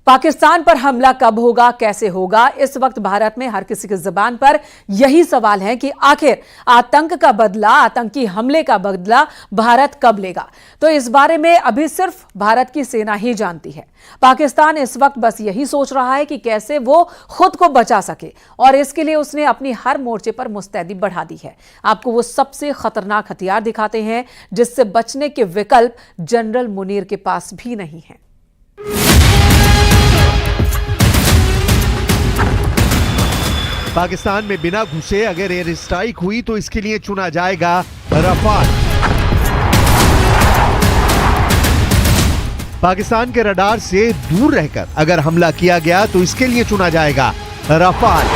पाकिस्तान पर हमला कब होगा, कैसे होगा? इस वक्त भारत में हर किसी की जुबान पर यही सवाल है कि आखिर आतंक का बदला, आतंकी हमले का बदला भारत कब लेगा। तो इस बारे में अभी सिर्फ भारत की सेना ही जानती है। पाकिस्तान इस वक्त बस यही सोच रहा है कि कैसे वो खुद को बचा सके, और इसके लिए उसने अपनी हर मोर्चे पर मुस्तैदी बढ़ा दी है। आपको वो सबसे खतरनाक हथियार दिखाते हैं जिससे बचने के विकल्प जनरल मुनीर के पास भी नहीं है। पाकिस्तान में बिना घुसे अगर एयर स्ट्राइक हुई तो इसके लिए चुना जाएगा रफाल। पाकिस्तान के रडार से दूर रहकर अगर हमला किया गया तो इसके लिए चुना जाएगा रफाल।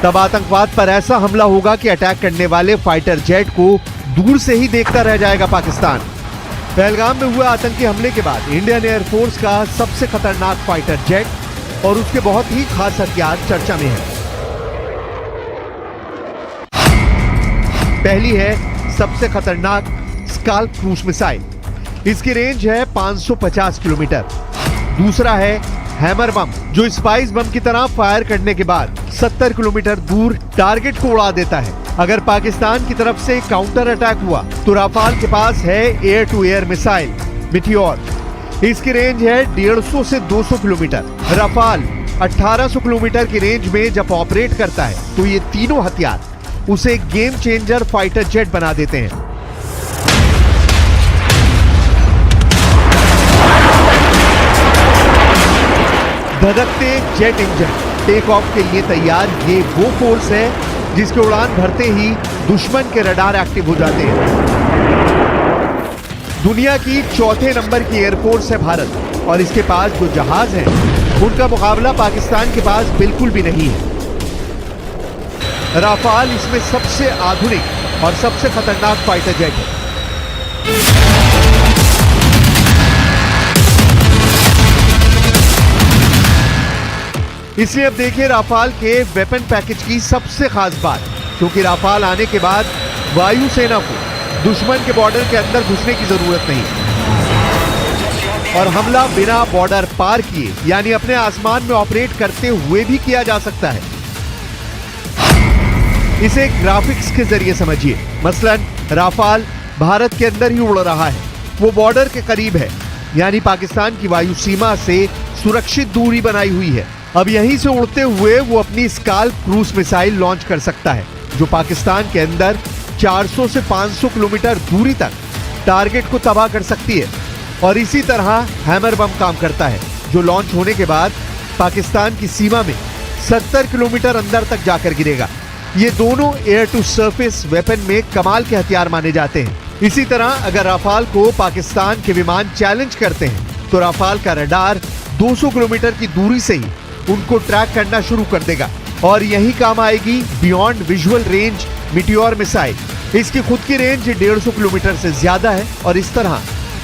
तब आतंकवाद पर ऐसा हमला होगा कि अटैक करने वाले फाइटर जेट को दूर से ही देखता रह जाएगा पाकिस्तान। पहलगाम में हुए आतंकी हमले के बाद इंडियन एयरफोर्स का सबसे खतरनाक फाइटर जेट और उसके बहुत ही खास हथियार चर्चा में है। पहली है सबसे खतरनाक स्काल्प क्रूज मिसाइल। इसकी रेंज है 550 किलोमीटर। दूसरा है हैमर बम, जो स्पाइस बम की तरह फायर करने के बाद 70 किलोमीटर दूर टारगेट को उड़ा देता है। अगर पाकिस्तान की तरफ से काउंटर अटैक हुआ तो राफाल के पास है air to air missile Meteor. इसकी रेंज है 150 से 200 किलोमीटर। राफाल 1800 किलोमीटर की रेंज में जब ऑपरेट करता है तो ये तीनों हथियार उसे गेम चेंजर फाइटर जेट बना देते हैं। धधकते जेट इंजन टेक ऑफ के लिए तैयार। ये वो फोर्स है जिसके उड़ान भरते ही दुश्मन के रडार एक्टिव हो जाते हैं। दुनिया की चौथे नंबर की एयरफोर्स है भारत, और इसके पास जो जहाज हैं उनका मुकाबला पाकिस्तान के पास बिल्कुल भी नहीं है। राफाल इसमें सबसे आधुनिक और सबसे खतरनाक फाइटर जेट है। इसलिए अब देखिए राफाल के वेपन पैकेज की सबसे खास बात, क्योंकि राफाल आने के बाद वायुसेना को दुश्मन के बॉर्डर के अंदर घुसने की जरूरत नहीं और हमला बिना बॉर्डर पार किए यानी अपने आसमान में ऑपरेट करते हुए भी किया जा सकता है। इसे ग्राफिक्स के जरिए समझिए। मसलन राफाल भारत के अंदर ही उड़ रहा है, वो बॉर्डर के करीब है, यानी पाकिस्तान की वायु सीमा से सुरक्षित दूरी बनाई हुई है। अब यहीं से उड़ते हुए वो अपनी स्काल्प क्रूज मिसाइल लॉन्च कर सकता है, जो पाकिस्तान के अंदर 400 से 500 किलोमीटर दूरी तक टारगेट को तबाह कर सकती है। और इसी तरह हैमर बम काम करता है, जो लॉन्च होने के बाद पाकिस्तान की सीमा में 70 किलोमीटर अंदर तक जाकर गिरेगा। ये दोनों एयर टू सरफेस वेपन में कमाल के हथियार माने जाते हैं। इसी तरह अगर राफाल को पाकिस्तान के विमान चैलेंज करते हैं तो राफाल का रडार 200 किलोमीटर की दूरी से ही उनको ट्रैक करना शुरू कर देगा, और यही काम आएगी beyond visual range Meteor missile. इसकी खुद की रेंज 150 किलोमीटर से ज्यादा है, और इस तरह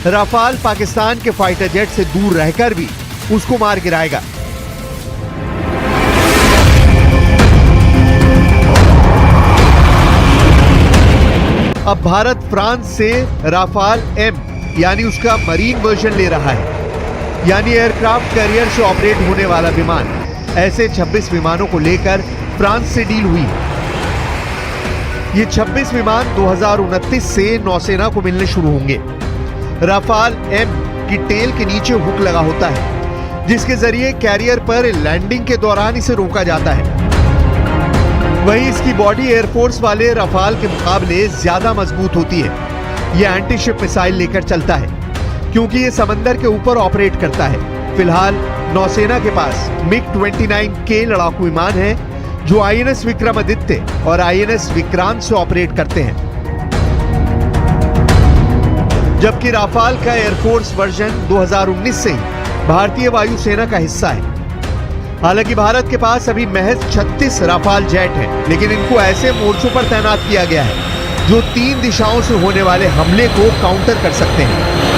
राफाल पाकिस्तान के फाइटर जेट से दूर रहकर भी उसको मार गिराएगा। अब भारत फ्रांस से राफाल एम यानी उसका मरीन वर्जन ले रहा है, यानी एयरक्राफ्ट कैरियर से ऑपरेट होने वाला विमान। ऐसे 26 विमानों को लेकर फ्रांस से डील हुई। ये 26 विमान 2029 से नौसेना को मिलने शुरू होंगे। राफाल एम की टेल के नीचे हुक लगा होता है, जिसके जरिए कैरियर पर लैंडिंग के दौरान इसे रोका जाता है। वहीं इसकी बॉडी एयरफोर्स वाले राफाल के मुकाबले ज्यादा मजबूत होती है। यह एंटीशिप मिसाइल लेकर चलता है, क्योंकि ये समंदर के ऊपर ऑपरेट करता है। फिलहाल नौसेना के पास MiG-29K लड़ाकू विमान है, जो INS विक्रमादित्य और INS विक्रांत से ऑपरेट करते हैं, जबकि राफाल का एयरफोर्स वर्जन 2019 से ही भारतीय वायुसेना का हिस्सा है। हालांकि भारत के पास अभी महज 36 राफाल जेट हैं, लेकिन इनको ऐसे मोर्चों पर तैनात किया गया है जो 3 दिशाओं से होने वाले हमले को काउंटर कर सकते हैं।